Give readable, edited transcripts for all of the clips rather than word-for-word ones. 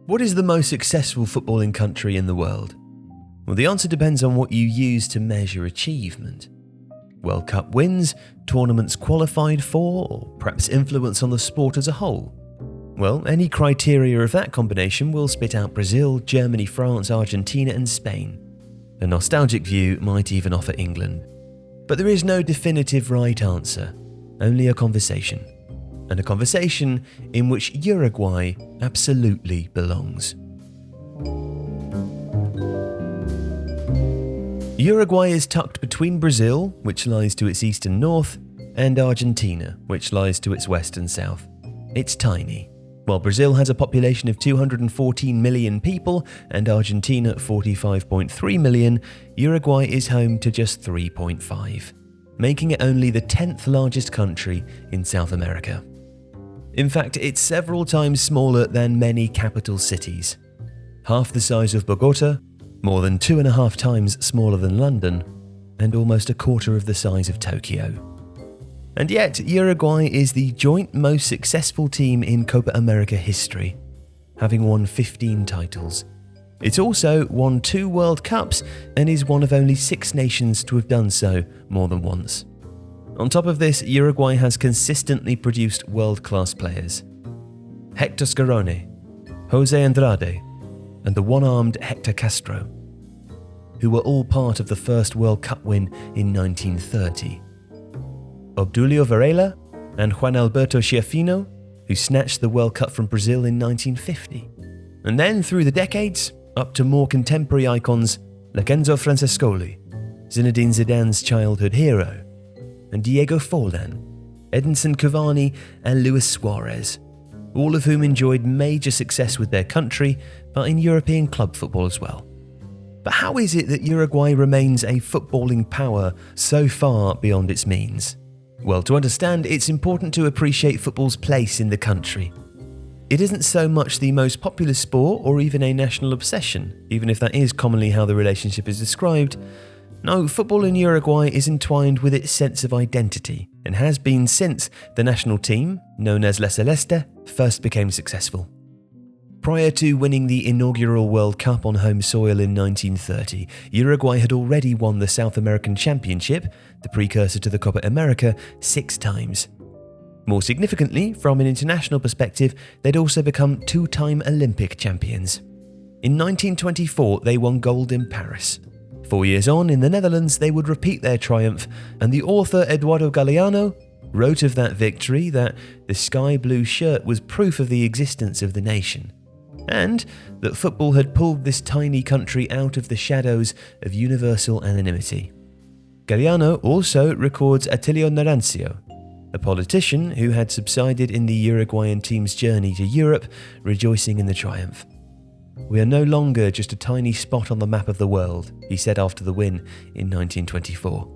What is the most successful footballing country in the world? Well, the answer depends on what you use to measure achievement. World Cup wins, tournaments qualified for, or perhaps influence on the sport as a whole. Well, any criteria of that combination will spit out Brazil, Germany, France, Argentina and Spain. A nostalgic view might even offer England. But there is no definitive right answer, only a conversation. And a conversation in which Uruguay absolutely belongs. Uruguay is tucked between Brazil, which lies to its east and north, and Argentina, which lies to its west and south. It's tiny. While Brazil has a population of 214 million people and Argentina 45.3 million, Uruguay is home to just 3.5, making it only the 10th largest country in South America. In fact, it's several times smaller than many capital cities. Half the size of Bogota, more than 2.5 times smaller than London, and almost a quarter of the size of Tokyo. And yet, Uruguay is the joint most successful team in Copa America history, having won 15 titles. It's also won 2 World Cups and is one of only 6 nations to have done so more than once. On top of this, Uruguay has consistently produced world-class players. Hector Scarone, Jose Andrade, and the one-armed Hector Castro, who were all part of the first World Cup win in 1930. Obdulio Varela and Juan Alberto Schiaffino, who snatched the World Cup from Brazil in 1950. And then, through the decades, up to more contemporary icons like Enzo Francescoli, Zinedine Zidane's childhood hero, and Diego Forlan, Edinson Cavani and Luis Suarez, all of whom enjoyed major success with their country, but in European club football as well. But how is it that Uruguay remains a footballing power so far beyond its means? Well, to understand, it's important to appreciate football's place in the country. It isn't so much the most popular sport or even a national obsession, even if that is commonly how the relationship is described. No, football in Uruguay is entwined with its sense of identity and has been since the national team, known as La Celeste, first became successful. Prior to winning the inaugural World Cup on home soil in 1930, Uruguay had already won the South American Championship, the precursor to the Copa America, 6 times. More significantly, from an international perspective, they'd also become 2-time Olympic champions. In 1924, they won gold in Paris. 4 years on, in the Netherlands, they would repeat their triumph, and the author Eduardo Galeano wrote of that victory that the sky blue shirt was proof of the existence of the nation, and that football had pulled this tiny country out of the shadows of universal anonymity. Galeano also records Attilio Narancio, a politician who had subsided in the Uruguayan team's journey to Europe, rejoicing in the triumph. "We are no longer just a tiny spot on the map of the world," he said after the win in 1924.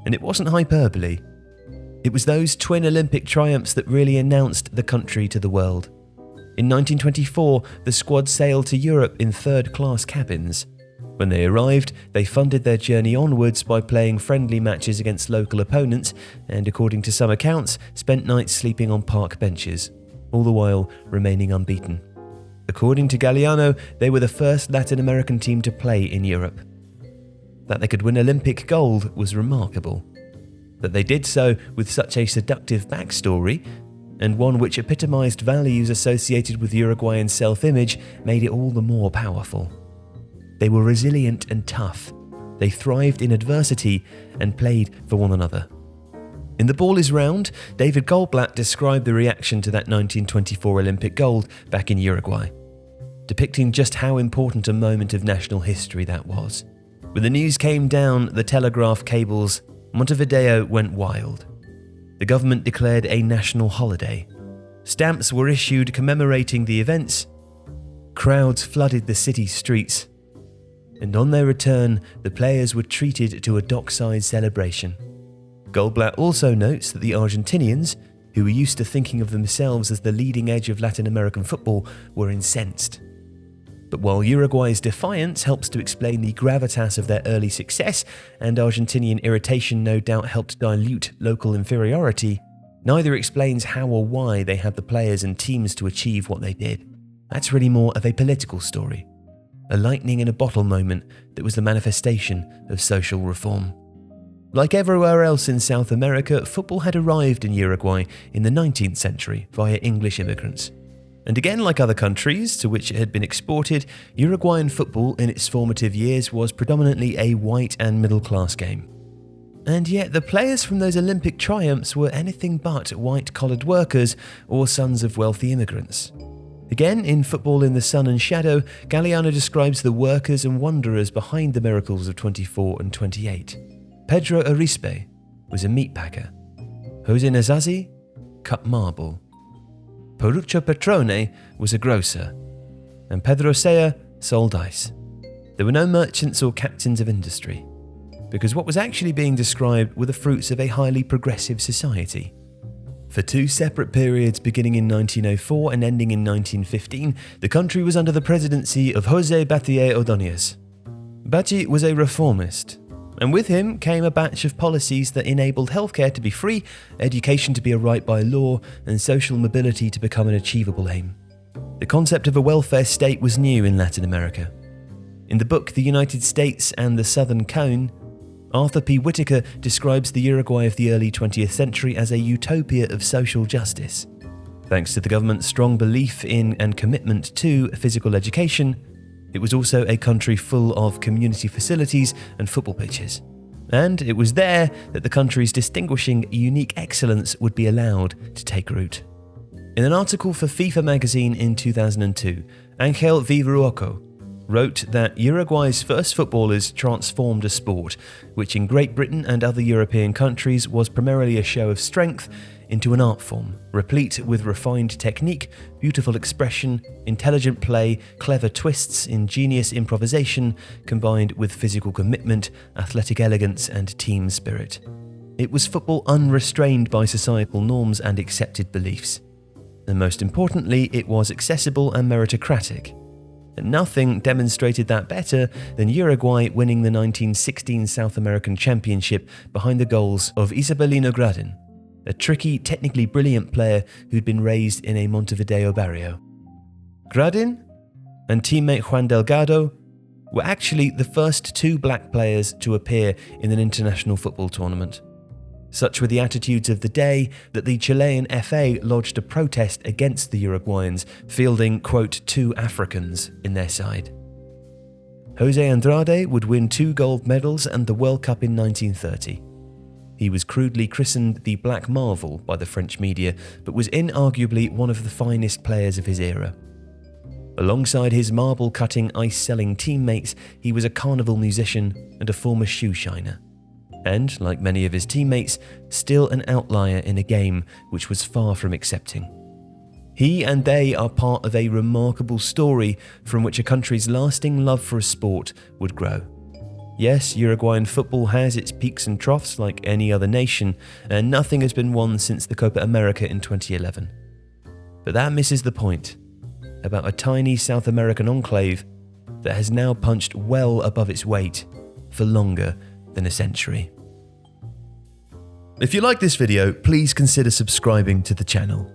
And it wasn't hyperbole. It was those twin Olympic triumphs that really announced the country to the world. In 1924, the squad sailed to Europe in third-class cabins. When they arrived, they funded their journey onwards by playing friendly matches against local opponents and, according to some accounts, spent nights sleeping on park benches, all the while remaining unbeaten. According to Galeano, they were the first Latin American team to play in Europe. That they could win Olympic gold was remarkable. That they did so with such a seductive backstory, and one which epitomized values associated with Uruguayan self-image, made it all the more powerful. They were resilient and tough. They thrived in adversity and played for one another. In The Ball is Round, David Goldblatt described the reaction to that 1924 Olympic gold back in Uruguay, depicting just how important a moment of national history that was. When the news came down the telegraph cables, Montevideo went wild. The government declared a national holiday. Stamps were issued commemorating the events. Crowds flooded the city's streets. And on their return, the players were treated to a dockside celebration. Goldblatt also notes that the Argentinians, who were used to thinking of themselves as the leading edge of Latin American football, were incensed. But while Uruguay's defiance helps to explain the gravitas of their early success, and Argentinian irritation no doubt helped dilute local inferiority, neither explains how or why they had the players and teams to achieve what they did. That's really more of a political story, a lightning in a bottle moment that was the manifestation of social reform. Like everywhere else in South America, football had arrived in Uruguay in the 19th century via English immigrants. And again, like other countries to which it had been exported, Uruguayan football in its formative years was predominantly a white and middle-class game. And yet the players from those Olympic triumphs were anything but white-collared workers or sons of wealthy immigrants. Again, in Football in the Sun and Shadow, Galeano describes the workers and wanderers behind the miracles of 24 and 28. Pedro Arispe was a meat packer. Jose Nazazi cut marble. Porucho Petrone was a grocer. And Pedro Sea sold ice. There were no merchants or captains of industry, because what was actually being described were the fruits of a highly progressive society. For 2 separate periods beginning in 1904 and ending in 1915, the country was under the presidency of José Batlle Ordóñez. Batlle was a reformist, and with him came a batch of policies that enabled healthcare to be free, education to be a right by law, and social mobility to become an achievable aim. The concept of a welfare state was new in Latin America. In the book The United States and the Southern Cone, Arthur P. Whitaker describes the Uruguay of the early 20th century as a utopia of social justice. Thanks to the government's strong belief in and commitment to physical education, it was also a country full of community facilities and football pitches. And it was there that the country's distinguishing unique excellence would be allowed to take root. In an article for FIFA magazine in 2002, Angel Vivaruoco wrote that Uruguay's first footballers transformed a sport, which in Great Britain and other European countries was primarily a show of strength, into an art form, replete with refined technique, beautiful expression, intelligent play, clever twists, ingenious improvisation, combined with physical commitment, athletic elegance, and team spirit. It was football unrestrained by societal norms and accepted beliefs. And most importantly, it was accessible and meritocratic. And nothing demonstrated that better than Uruguay winning the 1916 South American Championship behind the goals of Isabelino Gradin, a tricky, technically brilliant player who'd been raised in a Montevideo barrio. Gradin and teammate Juan Delgado were actually the first 2 black players to appear in an international football tournament. Such were the attitudes of the day that the Chilean FA lodged a protest against the Uruguayans, fielding, quote, 2 Africans in their side. Jose Andrade would win 2 gold medals and the World Cup in 1930. He was crudely christened the Black Marvel by the French media, but was inarguably one of the finest players of his era. Alongside his marble-cutting, ice-selling teammates, he was a carnival musician and a former shoe shiner. And, like many of his teammates, still an outlier in a game which was far from accepting. He and they are part of a remarkable story from which a country's lasting love for a sport would grow. Yes, Uruguayan football has its peaks and troughs like any other nation, and nothing has been won since the Copa America in 2011. But that misses the point about a tiny South American enclave that has now punched well above its weight for longer than a century. If you like this video, please consider subscribing to the channel.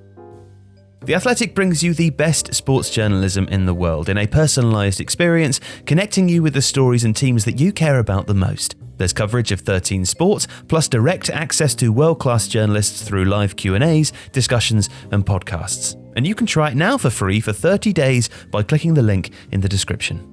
The Athletic brings you the best sports journalism in the world in a personalised experience, connecting you with the stories and teams that you care about the most. There's coverage of 13 sports, plus direct access to world-class journalists through live Q&As, discussions and podcasts. And you can try it now for free for 30 days by clicking the link in the description.